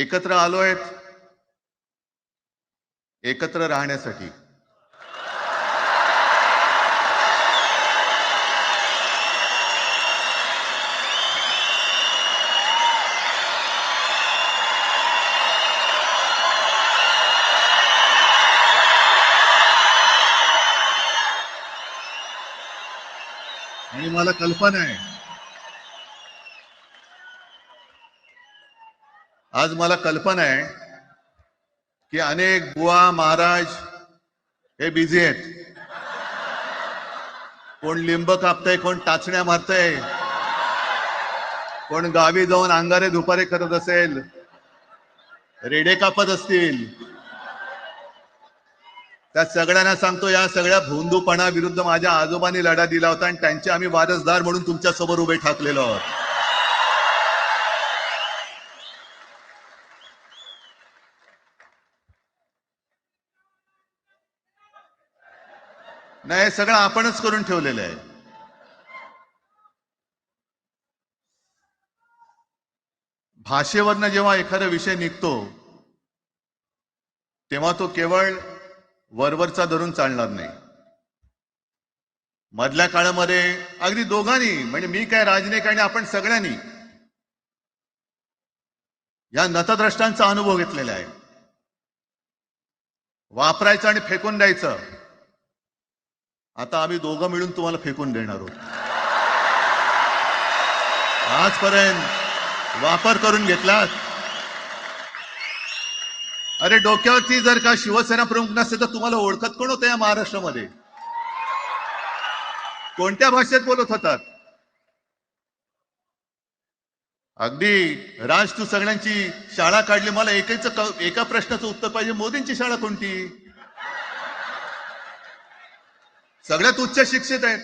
एकत्र आलोय एकत्र राहण्यासाठी. आणि मला कल्पना आहे, आज मला कल्पना आहे की अनेक बुवा महाराज हे बिझी आहेत. कोण लिंब कापतय, कोण टाचण्या मारतय, कोण गावी जाऊन अंगारे दुपारे करत असेल, रेडे कापत असतील. त्या सगळ्यांना सांगतो, या सगळ्या भोंदूपणा विरुद्ध माझ्या आजोबांनी लढा दिला होता आणि त्यांचे आम्ही वारसदार म्हणून तुमच्या समोर उभे ठाकलेलो आहोत. नाही, हे सगळं आपणच करून ठेवलेलं आहे. भाषेवरनं जेव्हा एखादा विषय निघतो तेव्हा तो केवळ वरवरचा धरून चालणार नाही. मधल्या काळामध्ये अगदी दोघांनी, म्हणजे मी काय, राजने काय, आपण सगळ्यांनी या नतद्रष्टांचा अनुभव घेतलेला आहे. वापरायचं आणि फेकून द्यायचं. आता आम्ही दोघं मिळून तुम्हाला फेकून देणार आहोत. आजपर्यंत वापर करून घेतलात. अरे डोक्यावरती जर का शिवसेना प्रमुख नसते तर तुम्हाला ओळखत कोण होतं या महाराष्ट्रामध्ये? कोणत्या भाषेत बोलत होतात? अगदी राज, तू सगळ्यांची शाळा काढली. मला एका प्रश्नाचं उत्तर पाहिजे, मोदींची शाळा कोणती? सगळ्यात उच्च शिक्षित आहेत.